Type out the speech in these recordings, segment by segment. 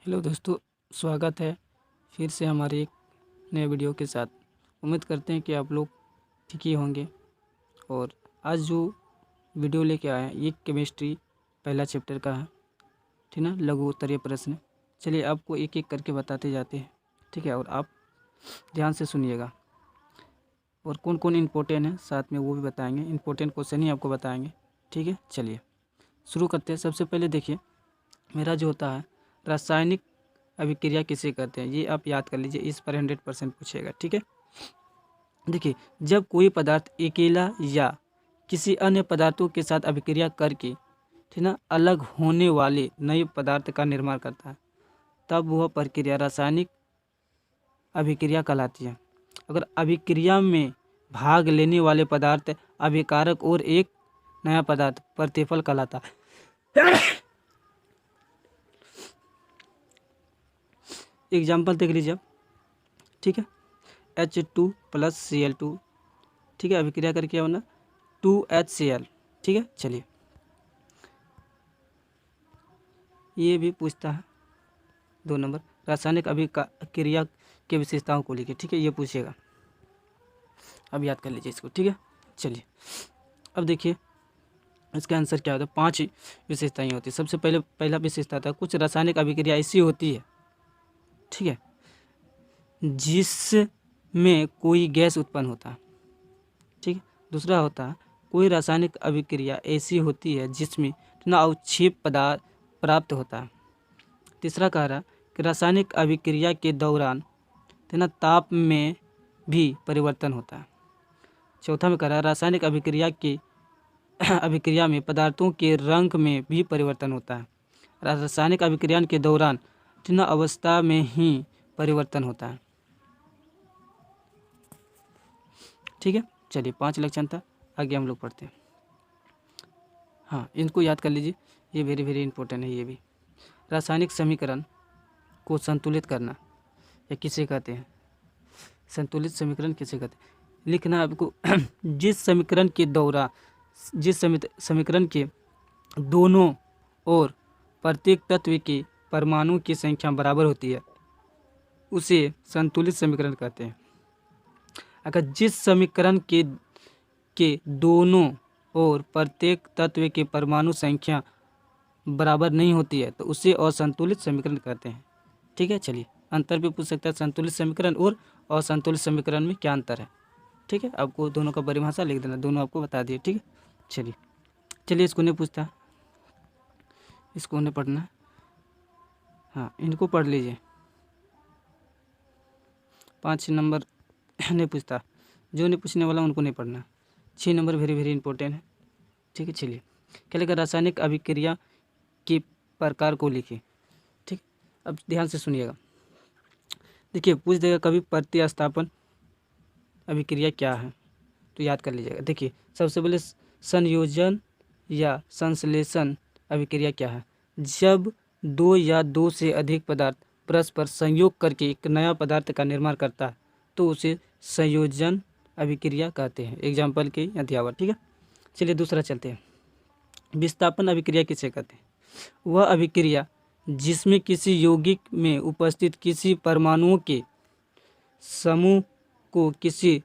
Hello दोस्तों, स्वागत है फिर से हमारे एक नए वीडियो के साथ। उम्मीद करते हैं कि आप लोग ठीक ही होंगे। और आज जो वीडियो लेके आए हैं ये केमिस्ट्री पहला चैप्टर का है, ठीक ना, लघु उत्तरीय प्रश्न। चलिए आपको एक एक करके बताते जाते हैं, ठीक है, और आप ध्यान से सुनिएगा। और कौन कौन इम्पोर्टेंट है साथ में वो भी बताएंगे, इम्पोर्टेंट क्वेश्चन ही आपको बताएंगे, ठीक है। चलिए शुरू करते हैं। सबसे पहले देखिए, मेरा जो होता है रासायनिक अभिक्रिया किसे कहते हैं, ये आप याद कर लीजिए, इस पर 100% पूछेगा, ठीक है। देखिए, जब कोई पदार्थ अकेला या किसी अन्य पदार्थों के साथ अभिक्रिया करके, ठीक ना, अलग होने वाले नए पदार्थ का निर्माण करता है, तब वह प्रक्रिया रासायनिक अभिक्रिया कहलाती है। अगर अभिक्रिया में भाग लेने वाले पदार्थ अभिकारक और एक नया पदार्थ प्रतिफल कहलाता है। एग्जाम्पल देख लीजिए आप, ठीक है। H2 + Cl2, ठीक है, अभिक्रिया करके होना 2HCl, ठीक है। चलिए ये भी पूछता है 2 नंबर, रासायनिक अभिक्रिया की विशेषताओं को लेकर, ठीक है, ये पूछेगा। अब याद कर लीजिए इसको, ठीक है। चलिए अब देखिए इसका आंसर क्या होता है। 5 विशेषताएं होती है। सबसे पहला विशेषता था, कुछ रासायनिक अभिक्रिया ऐसी होती है, ठीक है, जिसमें कोई गैस उत्पन्न होता है, ठीक है। दूसरा होता है, कोई रासायनिक अभिक्रिया ऐसी होती है जिसमें अवक्षेप पदार्थ प्राप्त होता है। तीसरा कह रहा कि रासायनिक अभिक्रिया के दौरान ताप में भी परिवर्तन होता है। चौथा में कह रहा है रासायनिक अभिक्रिया में पदार्थों के रंग में भी परिवर्तन होता है। रासायनिक अभिक्रिया के दौरान अवस्था में ही परिवर्तन होता है, ठीक है। चलिए 5 लक्षण था, आगे हम लोग पढ़ते हैं। हाँ, इनको याद कर लीजिए, ये वेरी वेरी इंपॉर्टेंट है। ये भी रासायनिक समीकरण को संतुलित करना या किसे कहते हैं, संतुलित समीकरण किसे कहते हैं, लिखना आपको। जिस समीकरण के दोनों ओर प्रत्येक तत्व के परमाणु की संख्या बराबर होती है उसे संतुलित समीकरण कहते हैं। अगर जिस समीकरण के दोनों और प्रत्येक तत्व के परमाणु संख्या बराबर नहीं होती है तो उसे असंतुलित समीकरण कहते हैं, ठीक है। चलिए अंतर भी पूछ सकता है, संतुलित समीकरण और असंतुलित समीकरण में क्या अंतर है, ठीक है। आपको दोनों का परिभाषा लिख देना, दोनों आपको बता दिए, ठीक है। चलिए इसको नहीं पूछता, इसको नहीं पढ़ना। हाँ, इनको पढ़ लीजिए, 5 नंबर नहीं पूछता, जो नहीं पूछने वाला उनको नहीं पढ़ना। 6 नंबर वेरी वेरी इंपॉर्टेंट है, ठीक है। चलिए क्या लिखा, रासायनिक अभिक्रिया के प्रकार को लिखिए, ठीक। अब ध्यान से सुनिएगा। देखिए पूछ देगा कभी प्रतिस्थापन अभिक्रिया क्या है, तो याद कर लीजिएगा। देखिए सबसे पहले संयोजन या संश्लेषण अभिक्रिया क्या है, जब 2 या 2 से अधिक पदार्थ परस्पर संयोग करके एक नया पदार्थ का निर्माण करता है तो उसे संयोजन अभिक्रिया कहते हैं। एग्जाम्पल के अध्यावर, ठीक है। चलिए दूसरा चलते हैं, विस्थापन अभिक्रिया किसे कहते हैं, वह अभिक्रिया जिसमें किसी यौगिक में उपस्थित किसी परमाणुओं के समूह को किसी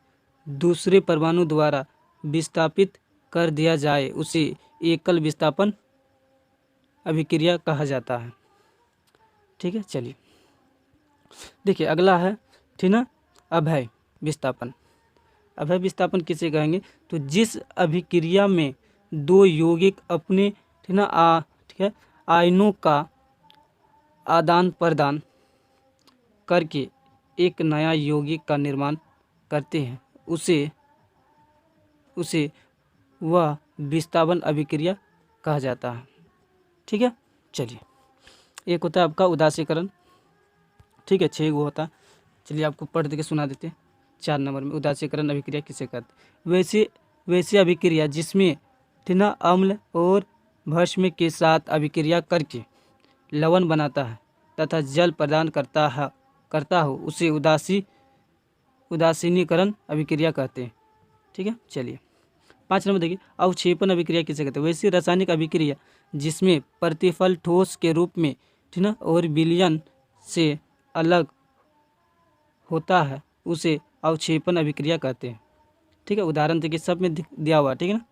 दूसरे परमाणु द्वारा विस्थापित कर दिया जाए उसे एकल विस्थापन अभिक्रिया कहा जाता है, ठीक है। चलिए देखिए अगला है, ठीक ना, अभय विस्थापन। अभय विस्थापन किसे कहेंगे, तो जिस अभिक्रिया में 2 यौगिक अपने, ठीक है, आयनों का आदान प्रदान करके एक नया यौगिक का निर्माण करते हैं उसे वह विस्थापन अभिक्रिया कहा जाता है, ठीक है। चलिए एक होता है आपका उदासीकरण, ठीक है, 6 वो होता है। चलिए आपको पढ़ के सुना देते हैं। 4 नंबर में उदासीकरण अभिक्रिया किसे कहते हैं, वैसे अभिक्रिया जिसमें अम्ल और भस्म के साथ अभिक्रिया करके लवण बनाता है तथा जल प्रदान करता हो उसे उदासीनीकरण अभिक्रिया कहते हैं, ठीक है। चलिए 5 नंबर देखिए, अवक्षेपण अभिक्रिया किसे कहते हैं, वैसी रासायनिक अभिक्रिया जिसमें प्रतिफल ठोस के रूप में ठीक है, और विलयन से अलग होता है उसे अवक्षेपण अभिक्रिया कहते हैं। ठीक है, उदाहरण देखिए सब में दिया हुआ, ठीक है ना।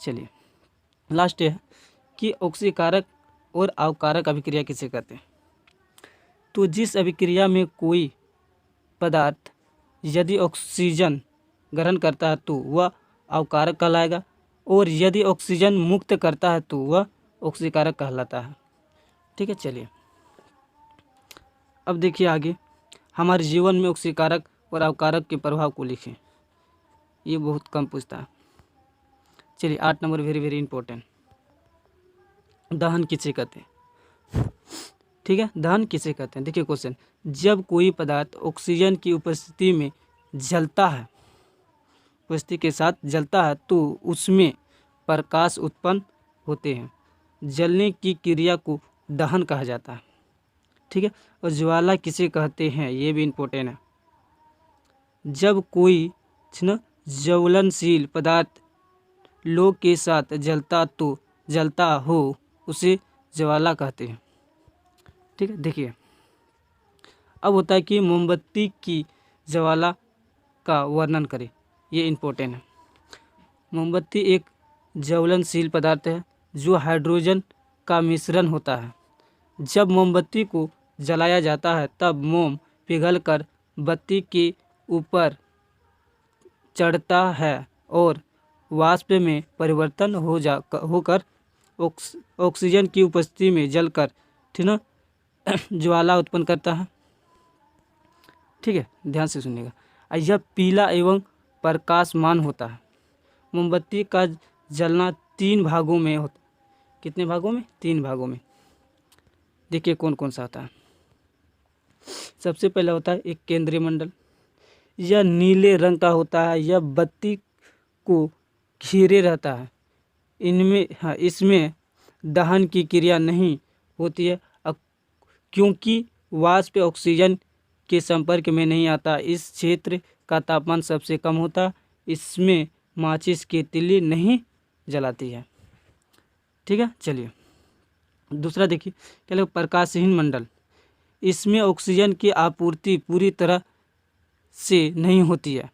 चलिए लास्ट है कि ऑक्सीकारक और अवकारक अभिक्रिया किसे कहते हैं। तो जिस अभिक्रिया में कोई पदार्थ यदि ऑक्सीजन ग्रहण करता है तो वह अवकारक कहलाएगा, और यदि ऑक्सीजन मुक्त करता है तो वह ऑक्सीकारक कहलाता है। ठीक है, चलिए अब देखिए आगे हमारे जीवन में ऑक्सीकारक और अवकारक के प्रभाव को लिखें। ये बहुत कम पूछता है। चलिए 8 नंबर वेरी वेरी इंपॉर्टेंट, दहन किसे कहते हैं। ठीक है, दहन किसे कहते हैं। देखिए क्वेश्चन, जब कोई पदार्थ ऑक्सीजन की उपस्थिति में जलता है, उपस्थिति के साथ जलता है तो उसमें प्रकाश उत्पन्न होते हैं। जलने की क्रिया को दहन कहा जाता है। ठीक है, और ज्वाला किसे कहते हैं, ये भी इम्पोर्टेंट है। जब कोई ज्वलनशील पदार्थ लोह के साथ जलता हो उसे ज्वाला कहते हैं। ठीक है, देखिए अब होता है कि मोमबत्ती की ज्वाला का वर्णन करें, ये इम्पोर्टेंट है। मोमबत्ती एक ज्वलनशील पदार्थ है जो हाइड्रोजन का मिश्रण होता है। जब मोमबत्ती को जलाया जाता है तब मोम पिघलकर बत्ती के ऊपर चढ़ता है और वाष्प में परिवर्तन होकर ऑक्सीजन की उपस्थिति में जलकर, ठीक है, ज्वाला उत्पन्न करता है। ठीक है, ध्यान से सुनिएगा। यह पीला एवं प्रकाशमान होता है। मोमबत्ती का जलना 3 भागों में होता है। कितने भागों में? 3 भागों में। देखिए कौन कौन सा होता है। सबसे पहला होता है एक केंद्रीय मंडल, यह नीले रंग का होता है। यह बत्ती को घेरे रहता है। इसमें दहन की क्रिया नहीं होती है क्योंकि वाष्प ऑक्सीजन के संपर्क में नहीं आता। इस क्षेत्र का तापमान सबसे कम होता। इसमें माचिस की तिल्ली नहीं जलाती है। ठीक है, चलिए दूसरा देखिए, क्या लोग प्रकाशहीन मंडल। इसमें ऑक्सीजन की आपूर्ति पूरी तरह से नहीं होती है,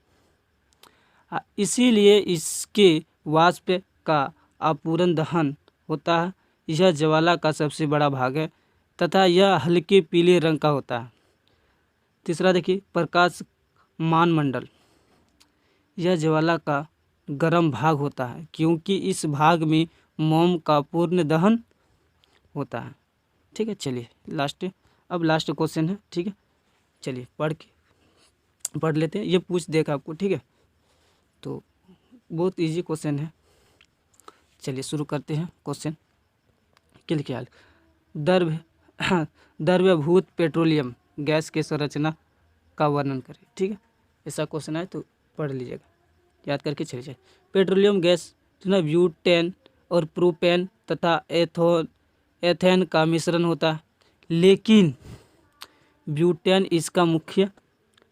इसीलिए इसके वाष्प का अपूर्ण दहन होता है। यह ज्वाला का सबसे बड़ा भाग है तथा यह हल्के पीले रंग का होता है। तीसरा देखिए प्रकाशमान मंडल। यह ज्वाला का गर्म भाग होता है क्योंकि इस भाग में मोम का पूर्ण दहन होता है। ठीक है, चलिए लास्ट क्वेश्चन है। ठीक है, चलिए पढ़ लेते हैं। ये पूछ देगा आपको। ठीक है, तो बहुत इजी क्वेश्चन है। चलिए शुरू करते हैं क्वेश्चन के ख्याल। द्रव्यभूत पेट्रोलियम गैस के संरचना का वर्णन करें। ठीक है, ऐसा क्वेश्चन आए तो पढ़ लीजिएगा, याद करके चले जाए। पेट्रोलियम गैस ब्यूटेन और प्रोपेन तथा एथेन का मिश्रण होता है, लेकिन ब्यूटेन इसका मुख्य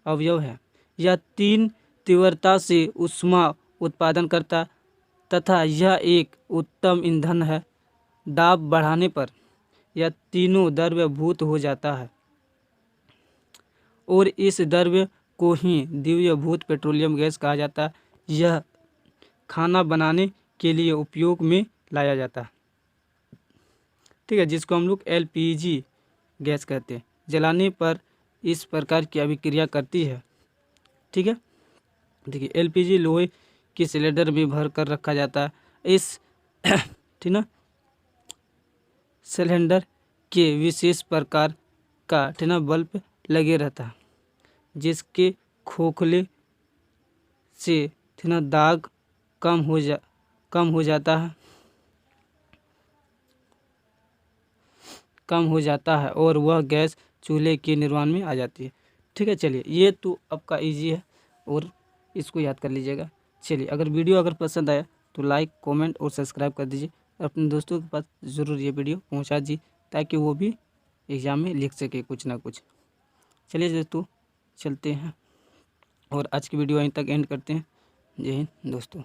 अवयव है। यह 3 तीव्रता से ऊष्मा उत्पादन करता तथा यह एक उत्तम ईंधन है। दाब बढ़ाने पर यह तीनों द्रव्यभूत हो जाता है और इस द्रव्य को ही द्रव्यभूत पेट्रोलियम गैस कहा जाता है। यह खाना बनाने के लिए उपयोग में लाया जाता है। ठीक है, जिसको हम लोग LPG गैस कहते हैं। जलाने पर इस प्रकार की अभिक्रिया करती है। ठीक है, देखिए LPG लोहे के सिलेंडर में भर कर रखा जाता है। इस ठीक ना सिलेंडर के विशेष प्रकार का ठीक ना बल्ब लगे रहता है जिसके खोखले से ठीक ना दाग कम हो जाता है और वह गैस चूल्हे के निर्माण में आ जाती है। ठीक है, चलिए ये तो आपका इजी है और इसको याद कर लीजिएगा। चलिए अगर पसंद आया तो लाइक कमेंट और सब्सक्राइब कर दीजिए और अपने दोस्तों के पास ज़रूर ये वीडियो पहुंचा दीजिए ताकि वो भी एग्ज़ाम में लिख सके कुछ ना कुछ। चलिए दोस्तों चलते हैं और आज की वीडियो यहीं तक एंड करते हैं। जय हिंद दोस्तों।